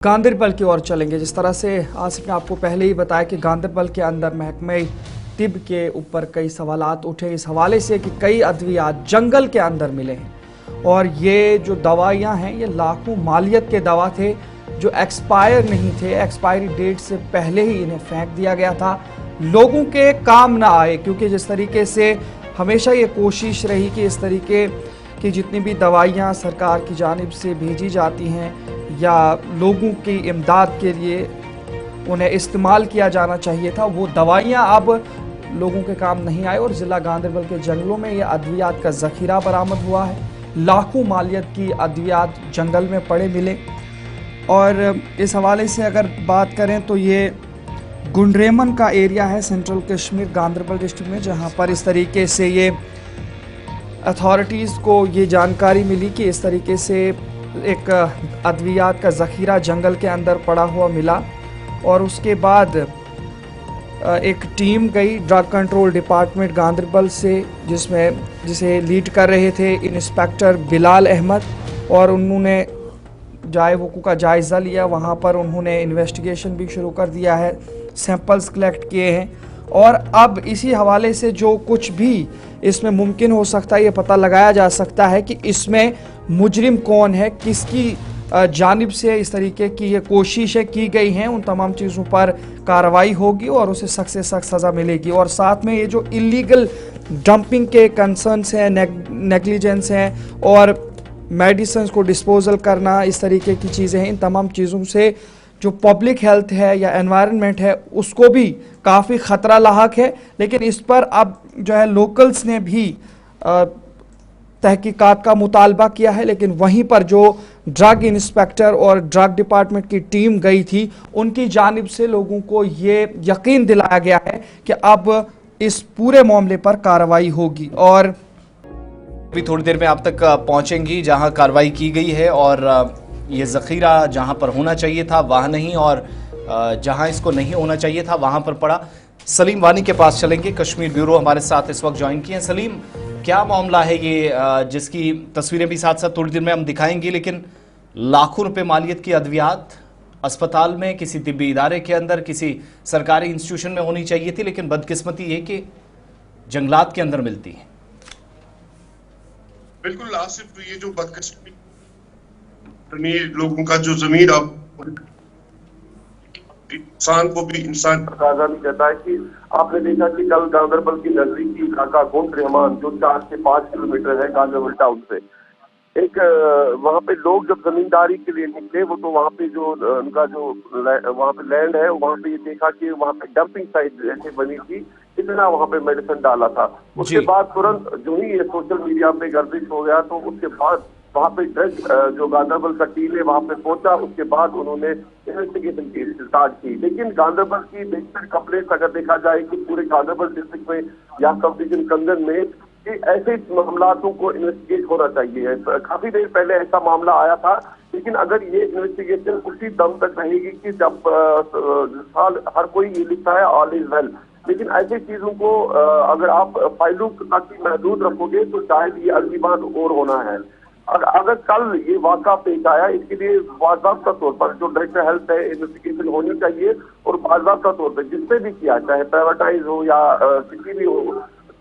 गांदरबल की ओर चलेंगे। जिस तरह से आसिफ ने आपको पहले ही बताया कि गांदरबल के अंदर महकमे तिब के ऊपर कई सवालात उठे इस हवाले से कि कई अद्वियात जंगल के अंदर मिले हैं और ये जो दवाइयाँ हैं ये लाखों मालियत के दवा थे जो एक्सपायर नहीं थे, एक्सपायरी डेट से पहले ही इन्हें फेंक दिया गया था, लोगों के काम ना आए। क्योंकि जिस तरीके से हमेशा ये कोशिश रही कि इस तरीके की जितनी भी दवाइयाँ सरकार की जानिब से भेजी जाती हैं या लोगों की इमदाद के लिए उन्हें इस्तेमाल किया जाना चाहिए था, वो दवाइयाँ अब लोगों के काम नहीं आए और ज़िला गांदरबल के जंगलों में ये अद्वियात का ज़ख़ीरा बरामद हुआ है। लाखों मालियत की अद्वियात जंगल में पड़े मिले। और इस हवाले से अगर बात करें तो ये गुंडरेमन का एरिया है सेंट्रल कश्मीर गांदरबल डिस्ट्रिक्ट में, जहाँ पर इस तरीके से ये अथॉरिटीज़ को ये जानकारी मिली कि इस तरीके से एक अद्वियात का ज़ख़ीरा जंगल के अंदर पड़ा हुआ मिला और उसके बाद एक टीम गई ड्रग कंट्रोल डिपार्टमेंट गांदरबल से जिसे लीड कर रहे थे इंस्पेक्टर बिलाल अहमद, और उन्होंने जाए वक़ू का जायज़ा लिया। वहाँ पर उन्होंने इन्वेस्टिगेशन भी शुरू कर दिया है, सैंपल्स कलेक्ट किए हैं और अब इसी हवाले से जो कुछ भी इसमें मुमकिन हो सकता है ये पता लगाया जा सकता है कि इसमें मुजरिम कौन है, किसकी जानिब से इस तरीके की ये कोशिशें की गई हैं। उन तमाम चीज़ों पर कार्रवाई होगी और उसे सख्त से सख्त सज़ा मिलेगी। और साथ में ये जो इलीगल डंपिंग के कंसर्न्स हैं, नेग्लिजेंस हैं और मेडिसिन को डिस्पोजल करना, इस तरीके की चीज़ें हैं, इन तमाम चीज़ों से जो पब्लिक हेल्थ है या एनवायरनमेंट है उसको भी काफ़ी ख़तरा लाहक है। लेकिन इस पर अब जो है लोकल्स ने भी तहकीकात का मुतालबा किया है, लेकिन वहीं पर जो ड्रग इंस्पेक्टर और ड्रग डिपार्टमेंट की टीम गई थी उनकी जानिब से लोगों को ये यकीन दिलाया गया है कि अब इस पूरे मामले पर कार्रवाई होगी। और अभी थोड़ी देर में आप तक पहुंचेंगी जहां कार्रवाई की गई है और ये ज़ख़ीरा जहां पर होना चाहिए था वहां नहीं और जहां इसको नहीं होना चाहिए था वहां पर पड़ा। सलीम वानी के पास चलेंगे, कश्मीर ब्यूरो हमारे साथ इस वक्त ज्वाइन किए हैं। सलीम, क्या मामला है ये जिसकी तस्वीरें भी साथ साथ थोड़ी देर में हम दिखाएंगे, लेकिन लाखों रुपए मालियत की अद्वियात अस्पताल में, किसी तिब्बी इदारे के अंदर, किसी सरकारी इंस्टीट्यूशन में होनी चाहिए थी, लेकिन बदकिस्मती ये कि जंगलात के अंदर मिलती है। बिल्कुल आसिफ, ये जो बदकिस्मती लोगों का जो जमीन अब इंसान को भी इंसान तकाजा भी कहता है कि आपने देखा कि कल गांदरबल की नजदीकी इलाका गुंडरेमन जो 4 से 5 किलोमीटर है गांदरबल टाउन से, एक वहाँ पे लोग जब जमींदारी के लिए निकले वो तो वहाँ पे जो उनका जो वहाँ पे लैंड है वहाँ पे ये देखा कि वहाँ पे डंपिंग साइट जैसे बनी थी, इतना वहाँ पे मेडिसिन डाला था। उसके बाद तुरंत जो ही ये सोशल मीडिया पे गर्दिश हो गया तो उसके बाद वहाँ पे ड्रग जो गांदरबल का टीम है वहाँ पे पहुंचा। उसके बाद उन्होंने इन्वेस्टिगेशन की स्टार्ट की। लेकिन गांदरबल की बेहतर कंप्लेंट अगर देखा जाए कि पूरे गांदरबल डिस्ट्रिक्ट में या सब डिवीजन कंदन में कि ऐसे मामलों को इन्वेस्टिगेट होना चाहिए। काफी देर पहले ऐसा मामला आया था, लेकिन अगर ये इन्वेस्टिगेशन उसी दम तक रहेगी कि जब साल हर कोई ये लिखता है ऑल इज वेल, लेकिन ऐसी चीजों को अगर आप फाइलों तक महदूद रखोगे तो शायद ये अगली बार और होना है। अगर कल ये वाक़ा पेश आया, इसके लिए बाज़ाब्ता तौर पर जो डायरेक्टर हेल्थ है इन्वेस्टिगेशन होनी चाहिए और बाज़ाब्ता तौर पर जिससे भी किया, चाहे प्राइवेटाइज हो या किसी भी हो,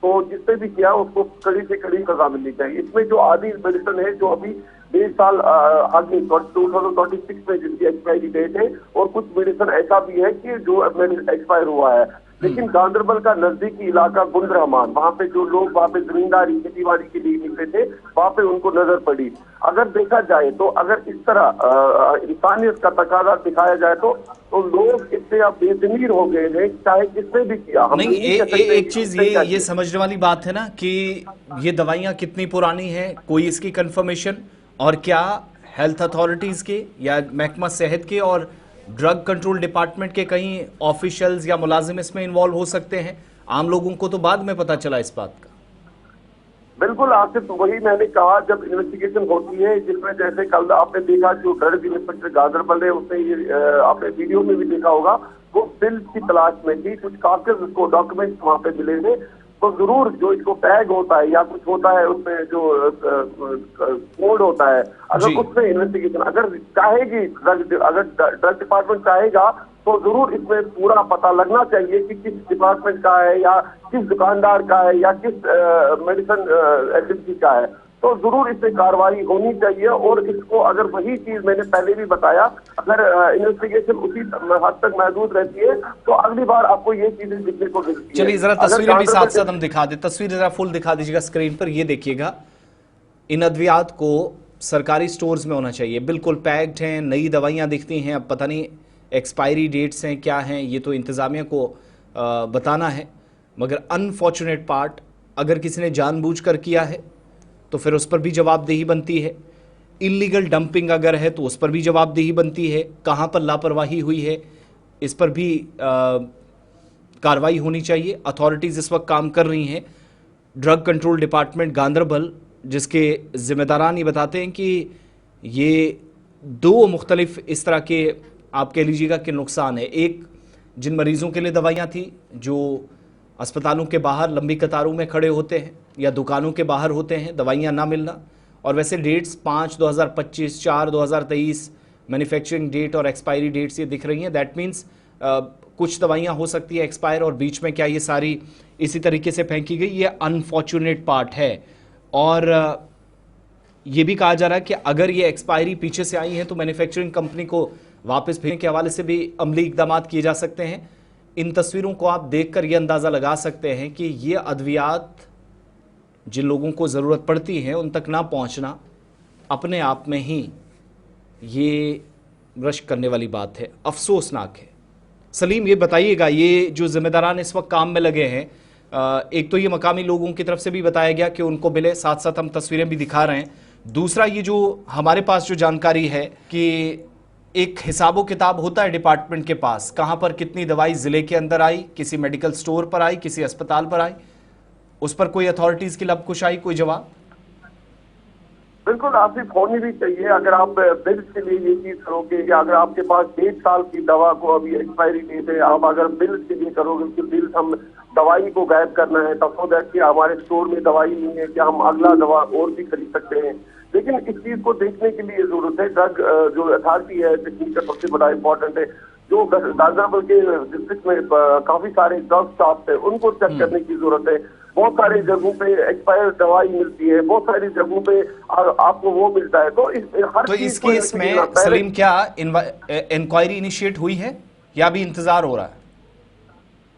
तो जिससे भी किया उसको कड़ी से कड़ी सजा मिलनी चाहिए। इसमें जो आधी मेडिसिन है जो अभी 1.5 साल आगे 2026 में जिसकी एक्सपायरी डेट है, और कुछ मेडिसिन ऐसा भी है कि जो एक्सपायर हुआ है। लेकिन गांदरबल का नजदीकी इलाका गुंडरेमन, वहाँ पे जो लोग वहाँ पे जमींदारी खेतीबाड़ी के लिए निकले थे वहाँ पे उनको नजर पड़ी। अगर देखा जाए तो अगर इस तरह इंसानियत का तकाजा दिखाया जाए तो लोग इससे अब बेजमीर हो गए हैं, चाहे किसने भी किया। नहीं, एक चीज ये समझने वाली बात है ना कि ये दवाइयाँ कितनी पुरानी है, कोई इसकी कंफर्मेशन, और क्या हेल्थ अथॉरिटीज के या महकमा सेहत के और ड्रग कंट्रोल डिपार्टमेंट के कहीं ऑफिशियल्स या मुलाजिम इसमें इन्वॉल्व हो सकते हैं? आम लोगों को तो बाद में पता चला इस बात का। बिल्कुल आसिफ, वही मैंने कहा, जब इन्वेस्टिगेशन होती है जिसमें जैसे कल आपने देखा जो ड्रग इंस्पेक्टर गांदरबल है उसने ये आपने वीडियो में भी देखा होगा, वो बिल की तलाश में थी, कुछ कागज उसको डॉक्यूमेंट वहाँ पे मिले थे, तो जरूर जो इसको टैग होता है या कुछ होता है उसमें जो कोड होता है, अगर उसमें इन्वेस्टिगेशन अगर चाहेगी अगर ड्रग डिपार्टमेंट चाहेगा तो जरूर इसमें पूरा पता लगना चाहिए कि किस डिपार्टमेंट का है या किस दुकानदार का है या किस मेडिसिन एजेंसी का है, तो जरूर इसमें कार्रवाई होनी चाहिए। और इसको अगर वही चीज मैंने पहले भी बताया, अगर इन्वेस्टिगेशन उसी हद तक महदूद रहती है तो अगली बार आपको ये चीजें दिखने को मिलती है। चलिए जरा तस्वीरें भी साथ साथ हम दिखा दे, तस्वीर जरा फुल दिखा दीजिएगा स्क्रीन पर। ये देखिएगा, इन अद्वियात को सरकारी स्टोर्स में होना चाहिए, बिल्कुल पैक्ड हैं, नई दवाइयां दिखती हैं। अब पता नहीं एक्सपायरी डेट्स हैं क्या हैं, ये तो इंतजामिया को बताना है। मगर अनफॉर्चुनेट पार्ट, अगर किसी ने जानबूझकर किया है तो फिर उस पर भी जवाबदेही बनती है। इलीगल डंपिंग अगर है तो उस पर भी जवाबदेही बनती है। कहाँ पर लापरवाही हुई है इस पर भी कार्रवाई होनी चाहिए। अथॉरिटीज़ इस वक्त काम कर रही हैं। ड्रग कंट्रोल डिपार्टमेंट गांदरबल, जिसके ज़िम्मेदारान ये बताते हैं कि ये दो मुख्तलिफ इस तरह के आप कह लीजिएगा कि नुकसान है। एक, जिन मरीज़ों के लिए दवाइयाँ थी जो अस्पतालों के बाहर लंबी कतारों में खड़े होते हैं या दुकानों के बाहर होते हैं, दवाइयाँ ना मिलना। और वैसे डेट्स 5/2025, 4/2023 मैन्युफैक्चरिंग डेट और एक्सपायरी डेट्स ये दिख रही हैं। दैट मीन्स कुछ दवाइयाँ हो सकती है एक्सपायर और बीच में क्या ये सारी इसी तरीके से फेंकी गई। ये अनफॉर्चुनेट पार्ट है। और ये भी कहा जा रहा है कि अगर ये एक्सपायरी पीछे से आई है तो मैन्युफैक्चरिंग कंपनी को वापस भेजने के हवाले से भी अमली इकदाम किए जा सकते हैं। इन तस्वीरों को आप देखकर ये अंदाज़ा लगा सकते हैं कि ये अद्वियात जिन लोगों को ज़रूरत पड़ती है उन तक ना पहुंचना अपने आप में ही ये रश्क करने वाली बात है, अफसोसनाक है। सलीम, ये बताइएगा, ये जो ज़िम्मेदारान इस वक्त काम में लगे हैं, एक तो ये मकामी लोगों की तरफ से भी बताया गया कि उनको मिले, साथ साथ हम तस्वीरें भी दिखा रहे हैं। दूसरा, ये जो हमारे पास जो जानकारी है कि एक हिसाबो किताब होता है डिपार्टमेंट के पास, कहाँ पर कितनी दवाई ज़िले के अंदर आई, किसी मेडिकल स्टोर पर आई, किसी अस्पताल पर आई, उस पर कोई अथॉरिटीज़ की लबकुश आई, कोई जवाब? बिल्कुल, आसिफ, होनी भी चाहिए। अगर आप बिल्स के लिए ये चीज करोगे कि अगर आपके पास 1.5 साल की दवा को अभी एक्सपायरी डेट है, आप अगर बिल्स के लिए करोगे कि बिल्स हम दवाई को गायब करना है तब तो कि हमारे स्टोर में दवाई नहीं है, कि हम अगला दवा और भी खरीद सकते हैं। लेकिन इस चीज को देखने के लिए जरूरत है, ड्रग जो अथॉरिटी है कश्मीर का सबसे बड़ा इंपॉर्टेंट है, जो गांदरबल के डिस्ट्रिक्ट में काफी सारे ड्रग शॉप्स है उनको चेक करने की जरूरत है। बहुत सारी जगहों पे एक्सपायर दवाई मिलती है, बहुत सारी जगहों पे आपको वो मिलता है। तो इस केस में सलीम क्या इंक्वायरी इनिशिएट हुई है या भी इंतजार हो रहा है?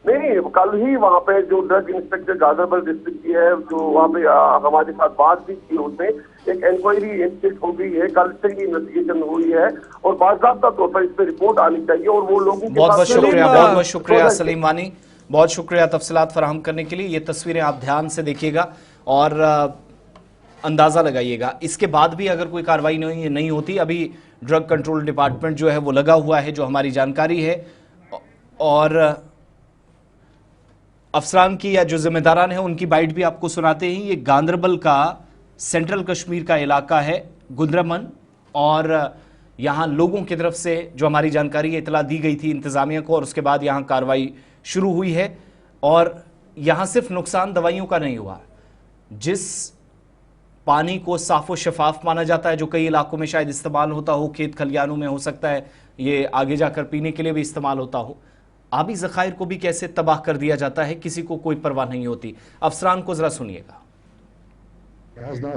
नहीं, कल ही वहाँ पे जो ड्रग इंस्पेक्टर गांदरबल डिस्ट्रिक्ट की है, जो वहाँ पे हमारे साथ बात भी की, उसमें एक इंक्वायरी इनिशिएट हो गई है, कल से ही इन्वेस्टिगेशन हुई है और बाकायदा तौर पर इस पर रिपोर्ट आनी चाहिए। और वो लोगों के बहुत बहुत शुक्रिया सलीम वानी, बहुत शुक्रिया तफसीलात फराहम करने के लिए। ये तस्वीरें आप ध्यान से देखिएगा और अंदाज़ा लगाइएगा। इसके बाद भी अगर कोई कार्रवाई नहीं होती, अभी ड्रग कंट्रोल डिपार्टमेंट जो है वो लगा हुआ है, जो हमारी जानकारी है, और अफसरान की या जो जिम्मेदारान हैं उनकी बाइट भी आपको सुनाते हैं। ये गांदरबल का सेंट्रल कश्मीर का इलाका है, गुंद्रमन, और यहाँ लोगों की तरफ से जो हमारी जानकारी इतला दी गई थी इंतज़ामिया को और उसके बाद यहाँ कार्रवाई शुरू हुई है। और यहाँ सिर्फ नुकसान दवाइयों का नहीं हुआ, जिस पानी को साफ़ो शफाफ माना जाता है, जो कई इलाकों में शायद इस्तेमाल होता हो, खेत खलियानों में हो सकता है ये आगे जाकर पीने के लिए भी इस्तेमाल होता हो, आबी ज़खायर को भी कैसे तबाह कर दिया जाता है, किसी को कोई परवाह नहीं होती। अफसरान को ज़रा सुनिएगा।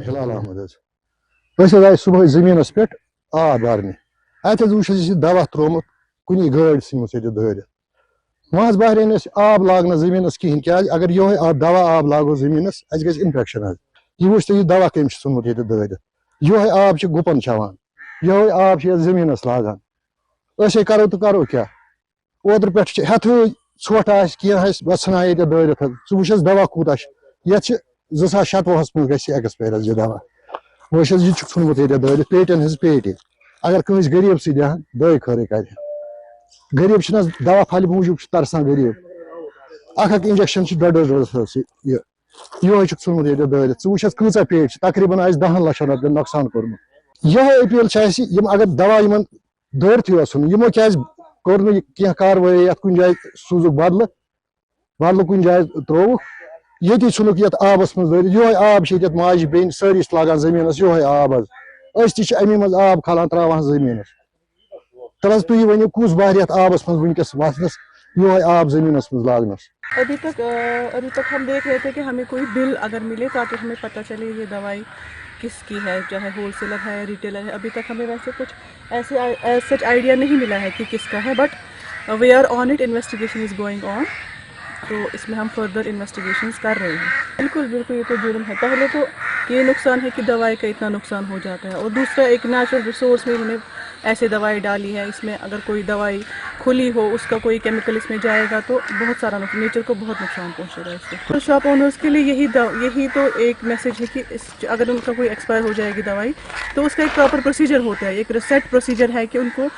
हिलाल अहमद सुबह जमीनस पे आब बारने दवा त्रोमुत कुनी गाड़ दारित वह बाहर आब लागन जमीनस कहें क्या, अगर ये दवा आब लागो जमीनस अस गई इन्फेक्शन। यह वुच तो दवा कम सुनमुत दारित, ये आब गुपन चवान, ये आब जमीनस लागान, करो तो करो क्या। ओतर पे हेथ ोट आना दारित वुच दवा कूत ये 2027 मज ग एक्सपायर यह दवा वह यह ोनमुत दारित पेटन हज पेटे। अगर कंस गरीब सी दहान दई खरे कर, गरीब दवा फल मूजूब तरसान गरीब, अख इंजेक्शन 1.5 ये ोनमुत दारित वुच कचा पेट तकरीबन आज 10 लाख रुपये नुकसान कोर्मुत। यह अपील अगर दवा इन दारित यमो क्या कोर कह कार्रवाई कुछ जाए सूजुक बदल कुछ जाए त्रोवुक ये छुनुक ये आबस मज दरित योह आब ये माज बेन सारिस लागान जमीनस योह आब अमी मज आब खालान त्रावान जमीनस तर तुम वनो कुस बारियत आबस मज वनकस वसनस योह आब जमीनस मज लागनस। अभी तक हम देख रहे थे कि हमें कोई बिल अगर मिले ताकि हमें पता चले ये दवाई किसकी है, चाहे होलसेलर है या रिटेलर है। अभी तक हमें वैसे कुछ ऐसे सच आइडिया नहीं मिला है कि किसका है, but we are on it, investigation is going on. तो इसमें हम फर्दर इन्वेस्टिगेशंस कर रहे हैं। बिल्कुल बिल्कुल, ये तो जुर्म है। पहले तो ये नुकसान है कि दवाई का इतना नुकसान हो जाता है, और दूसरा एक नेचुरल रिसोर्स में इन्होंने ऐसे दवाई डाली है। इसमें अगर कोई दवाई खुली हो, उसका कोई केमिकल इसमें जाएगा तो बहुत सारा नेचर को बहुत नुकसान पहुंचेगा इससे। तो शॉप ओनर्स के लिए यही तो एक मैसेज है कि अगर उनका कोई एक्सपायर हो जाएगी दवाई तो उसका एक प्रॉपर प्रोसीजर होता है, एक सेट प्रोसीजर है कि उनको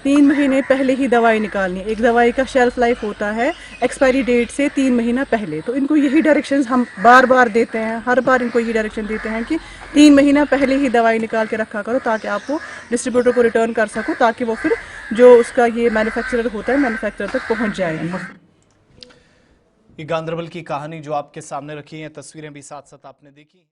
3 महीने पहले ही दवाई निकालनी है। एक दवाई का शेल्फ लाइफ होता है एक्सपायरी डेट से 3 महीना पहले। तो इनको यही डायरेक्शंस हम बार बार देते हैं, हर बार इनको यही डायरेक्शन देते हैं कि 3 महीना पहले ही दवाई निकाल के रखा करो, ताकि आप वो डिस्ट्रीब्यूटर को रिटर्न कर सको, ताकि वो फिर जो उसका ये मैन्युफैक्चरर होता है मैन्युफैक्चरर तक पहुंच जाए। ये गांदरबल की कहानी जो आपके सामने रखी है, तस्वीरें भी साथ साथ आपने देखी।